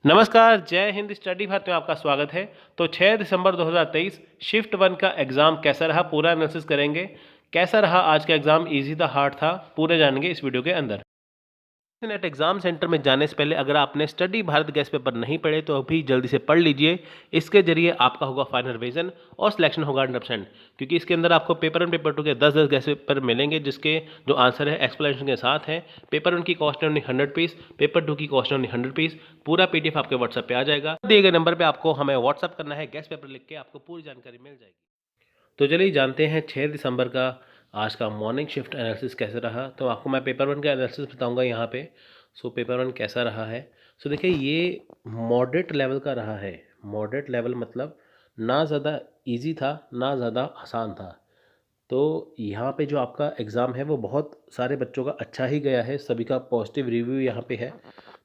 नमस्कार, जय हिंद स्टडी भारत में आपका स्वागत है। तो 6 दिसंबर 2023 शिफ्ट 1 का एग्ज़ाम कैसा रहा पूरा एनालिसिस करेंगे। कैसा रहा आज का एग्ज़ाम, इजी था हार्ड था, पूरे जानेंगे इस वीडियो के अंदर। नेट एग्जाम सेंटर में जाने से पहले अगर आपने स्टडी भारत गैस पेपर नहीं पढ़े तो अभी जल्दी से पढ़ लीजिए। इसके जरिए आपका होगा फाइनल रिवीजन और सिलेक्शन होगा 100%, क्योंकि इसके अंदर आपको पेपर 1 पेपर 2 के 10-10 गैस पेपर मिलेंगे जिसके जो आंसर है एक्सप्लेनेशन के साथ है। पेपर 1 की कॉस्ट है ओनली 100 पीस, पेपर 2 की कॉस्ट है ओनली 100 पीस। पूरा पीडीएफ आपके व्हाट्सएप पे आ जाएगा। दिए गए नंबर पर आपको हमें व्हाट्सअप करना है, गैस पेपर लिख के आपको पूरी जानकारी मिल जाएगी। तो चलिए जानते हैं 6 दिसंबर का आज का मॉर्निंग शिफ्ट एनालिसिस कैसे रहा। तो आपको मैं पेपर 1 का एनालिसिस बताऊंगा यहाँ पे। सो पेपर 1 कैसा रहा है। सो देखिए ये मॉडरेट लेवल का रहा है। मॉडरेट लेवल मतलब ना ज़्यादा इजी था ना ज़्यादा आसान था। तो यहाँ पे जो आपका एग्ज़ाम है वो बहुत सारे बच्चों का अच्छा ही गया है, सभी का पॉजिटिव रिव्यू यहाँ पे है।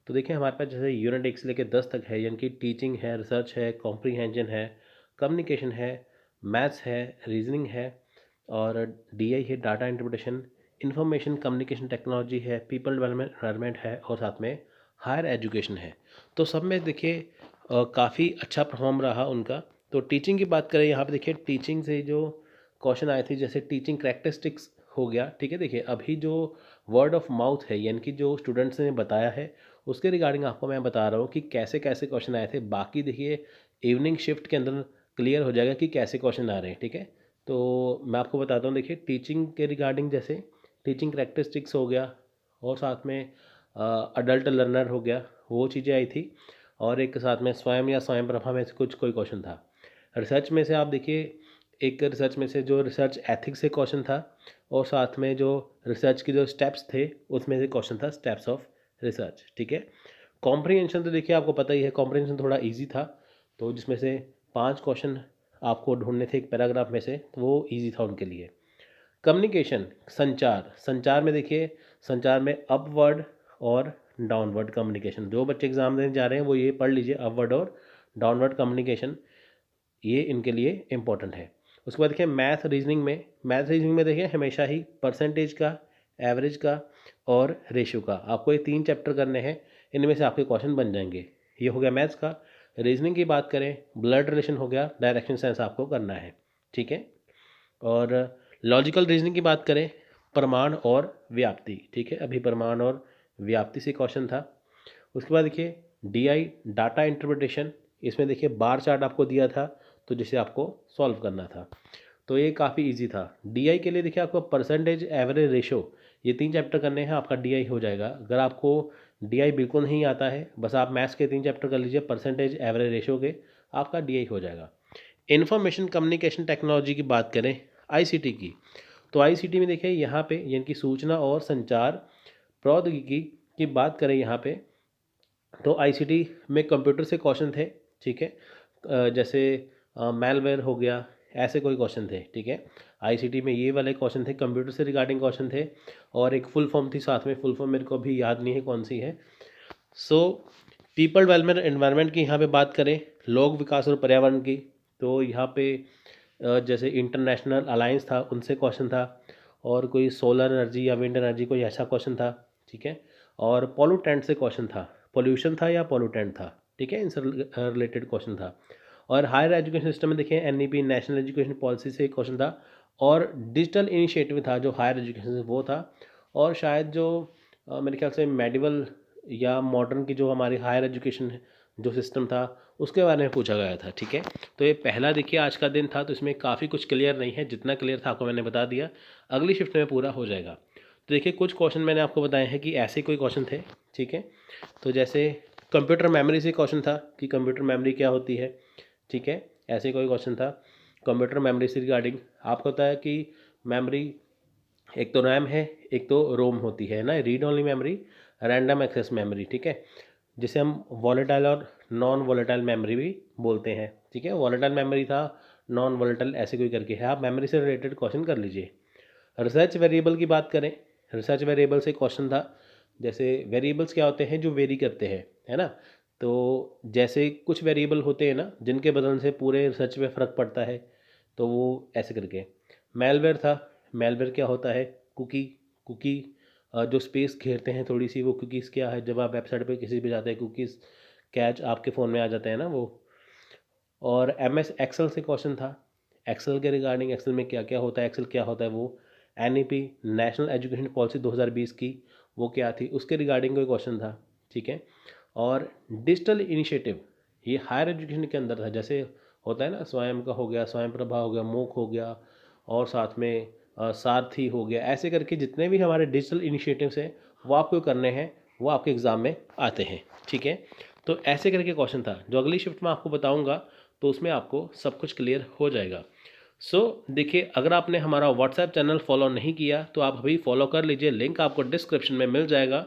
तो देखिए हमारे पास जैसे यूनिट 1 से लेकर 10 तक है, यानी कि टीचिंग है, रिसर्च है, कॉम्प्रीहेंजन है, कम्युनिकेशन है, मैथ्स है, रीजनिंग है और डीआई है, data interpretation, information communication technology है, पीपल डेवलपमेंट एनवायरनमेंट है और साथ में हायर एजुकेशन है। तो सब में देखिए काफ़ी अच्छा परफॉर्म रहा उनका। तो टीचिंग की बात करें यहाँ पे देखिए टीचिंग से जो क्वेश्चन आए थे, जैसे टीचिंग करैक्टरिस्टिक्स हो गया, ठीक है। देखिए अभी जो वर्ड ऑफ माउथ है, यानी कि जो स्टूडेंट्स ने बताया है उसके रिगार्डिंग आपको मैं बता रहा हूँ कि कैसे कैसे क्वेश्चन आए थे। बाकी देखिए इवनिंग शिफ्ट के अंदर क्लियर हो जाएगा कि कैसे क्वेश्चन आ रहे हैं, ठीक है। तो मैं आपको बताता हूँ, देखिए टीचिंग के रिगार्डिंग जैसे टीचिंग करैक्टरिस्टिक्स हो गया और साथ में अडल्ट लर्नर हो गया, वो चीज़ें आई थी। और एक साथ में स्वयं या स्वयं प्रभा में से कुछ कोई क्वेश्चन था। रिसर्च में से आप देखिए एक रिसर्च में से जो रिसर्च एथिक्स से क्वेश्चन था और साथ में जो रिसर्च के जो स्टेप्स थे उसमें से क्वेश्चन था स्टेप्स ऑफ रिसर्च, ठीक है। कॉम्प्रीहेंशन तो देखिए आपको पता ही है, कॉम्प्रीहेंशन थोड़ा इजी था। तो जिसमें से 5 क्वेश्चन आपको ढूंढने थे एक पैराग्राफ में से, तो वो इजी था उनके लिए। कम्युनिकेशन संचार, संचार में देखिए संचार में अपवर्ड और डाउनवर्ड कम्युनिकेशन, जो बच्चे एग्जाम देने जा रहे हैं वो ये पढ़ लीजिए, अपवर्ड और डाउनवर्ड कम्युनिकेशन ये इनके लिए इम्पोर्टेंट है। उसके बाद देखिए मैथ रीजनिंग में, मैथ रीजनिंग में देखिए हमेशा ही परसेंटेज का, एवरेज का और रेशियो का आपको ये 3 चैप्टर करने हैं। इनमें से आपके क्वेश्चन बन जाएंगे। ये हो गया मैथ्स का। रीजनिंग की बात करें, ब्लड रिलेशन हो गया, डायरेक्शन सेंस आपको करना है, ठीक है। और लॉजिकल रीजनिंग की बात करें, प्रमाण और व्याप्ति, ठीक है। अभी प्रमाण और व्याप्ति से क्वेश्चन था। उसके बाद देखिए डीआई डाटा इंटरप्रिटेशन, इसमें देखिए बार चार्ट आपको दिया था तो जिसे आपको सॉल्व करना था। तो ये काफ़ी इजी था। डीआई के लिए देखिए आपको परसेंटेज, एवरेज, रेशो ये 3 चैप्टर करने हैं, आपका डीआई हो जाएगा। अगर आपको डीआई बिल्कुल नहीं आता है, बस आप मैथ्स के 3 चैप्टर कर लीजिए परसेंटेज, एवरेज, रेशो के, आपका डीआई हो जाएगा। इन्फॉर्मेशन कम्युनिकेशन टेक्नोलॉजी की बात करें, आईसीटी की, तो आईसीटी में देखिए यहाँ पे यानी कि सूचना और संचार प्रौद्योगिकी की बात करें यहाँ पे, तो आईसीटी में कंप्यूटर से क्वेश्चन थे, ठीक है। जैसे मैलवेयर हो गया, ऐसे कोई क्वेश्चन थे, ठीक है। आईसीटी में ये वाले क्वेश्चन थे, कंप्यूटर से रिगार्डिंग क्वेश्चन थे। और एक फुल फॉर्म थी साथ में, फुल फॉर्म मेरे को अभी याद नहीं है कौन सी है। सो पीपल डेवलपमेंट एनवायरनमेंट की यहाँ पे बात करें, लोक विकास और पर्यावरण की, तो यहाँ पे जैसे इंटरनेशनल अलायंस था उनसे क्वेश्चन था। और कोई सोलर एनर्जी या विंड एनर्जी कोई ऐसा क्वेश्चन था, ठीक है। और पोलूटेंट से क्वेश्चन था, पोल्यूशन था या पोलूटेंट था, ठीक है, इनसे रिलेटेड क्वेश्चन था। और हायर एजुकेशन सिस्टम में देखिए एनईपी नेशनल एजुकेशन पॉलिसी से क्वेश्चन था। और डिजिटल इनिशिएटिव था जो हायर एजुकेशन से वो था। और शायद जो मेरे ख्याल से मेडिवल या मॉडर्न की जो हमारी हायर एजुकेशन जो सिस्टम था उसके बारे में पूछा गया था, ठीक है। तो ये पहला देखिए आज का दिन था, तो इसमें काफ़ी कुछ क्लियर नहीं है, जितना क्लियर था आपको मैंने बता दिया। अगली शिफ्ट में पूरा हो जाएगा। तो देखिए कुछ क्वेश्चन मैंने आपको बताए हैं कि ऐसे कोई क्वेश्चन थे, ठीक है। तो जैसे कंप्यूटर मेमोरी से क्वेश्चन था कि कंप्यूटर मेमोरी क्या होती है, ठीक है, ऐसे कोई क्वेश्चन था। कंप्यूटर मेमोरी से रिगार्डिंग आपको पता है कि मेमोरी एक तो रैम है, एक तो रोम होती है ना, read only memory, random access memory, ठीक है, जिसे हम वॉलेटाइल और नॉन वॉलेटाइल मेमोरी भी बोलते हैं, ठीक है। वॉलेटाइल मेमोरी था, नॉन वॉलेटाइल ऐसे कोई करके है। आप मेमोरी से रिलेटेड क्वेश्चन कर लीजिए। रिसर्च वेरिएबल की बात करें, रिसर्च वेरिएबल से क्वेश्चन था। जैसे वेरिएबल्स क्या होते हैं जो वेरी करते हैं, है ना। तो जैसे कुछ वेरिएबल होते हैं ना जिनके बदलने से पूरे रिसर्च में फ़र्क पड़ता है, तो वो ऐसे करके। मेलवेयर था, मेलवेयर क्या होता है, कुकी, कुकी जो स्पेस घेरते हैं थोड़ी सी, वो कुकीज़ क्या है, जब आप वेबसाइट पे किसी भी जाते हैं कुकीज़ कैच आपके फ़ोन में आ जाते हैं ना वो। और MS एक्सेल से क्वेश्चन था, एक्सेल के रिगार्डिंग, एक्सेल में क्या क्या होता है, एक्सेल क्या होता है वो। NEP नेशनल एजुकेशन पॉलिसी 2020 की वो क्या थी, उसके रिगार्डिंग कोई क्वेश्चन था, ठीक है। और डिजिटल इनिशिएटिव ये हायर एजुकेशन के अंदर था, जैसे होता है ना स्वयं का हो गया, स्वयं प्रभा हो गया, मूक हो गया, और साथ में सारथी हो गया, ऐसे करके जितने भी हमारे डिजिटल इनिशिएटिव्स हैं वो आपको करने हैं, वो आपके एग्ज़ाम में आते हैं, ठीक है। तो ऐसे करके क्वेश्चन था, जो अगली शिफ्ट में आपको बताऊंगा तो उसमें आपको सब कुछ क्लियर हो जाएगा। देखिए, अगर आपने हमारा व्हाट्सएप चैनल फॉलो नहीं किया तो आप अभी फॉलो कर लीजिए, लिंक आपको डिस्क्रिप्शन में मिल जाएगा,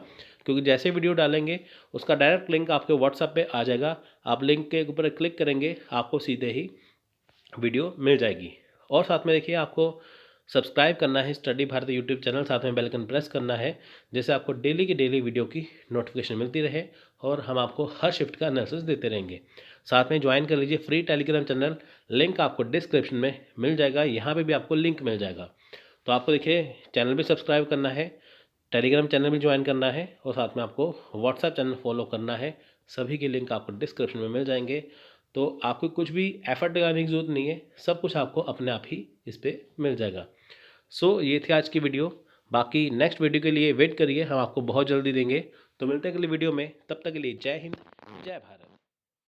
क्योंकि जैसे वीडियो डालेंगे उसका डायरेक्ट लिंक आपके व्हाट्सएप पे आ जाएगा। आप लिंक के ऊपर क्लिक करेंगे, आपको सीधे ही वीडियो मिल जाएगी। और साथ में देखिए, आपको सब्सक्राइब करना है स्टडी भारती यूट्यूब चैनल, साथ में बेल आइकन प्रेस करना है, जैसे आपको डेली की डेली वीडियो की नोटिफिकेशन मिलती रहे और हम आपको हर शिफ्ट का एनालिसिस देते रहेंगे। साथ में ज्वाइन कर लीजिए फ्री टेलीग्राम चैनल, लिंक आपको डिस्क्रिप्शन में मिल जाएगा, यहाँ पे भी आपको लिंक मिल जाएगा। तो आपको देखिए चैनल भी सब्सक्राइब करना है, टेलीग्राम चैनल भी ज्वाइन करना है, और साथ में आपको व्हाट्सएप चैनल फॉलो करना है। सभी के लिंक आपको डिस्क्रिप्शन में मिल जाएंगे। तो आपको कुछ भी एफर्ट लगाने की ज़रूरत नहीं है, सब कुछ आपको अपने आप ही इस पर मिल जाएगा। ये थी आज की वीडियो। बाकी नेक्स्ट वीडियो के लिए वेट करिए, हम आपको बहुत जल्दी देंगे। तो मिलते हैं अगली वीडियो में, तब तक के लिए जय हिंद, जय भारत।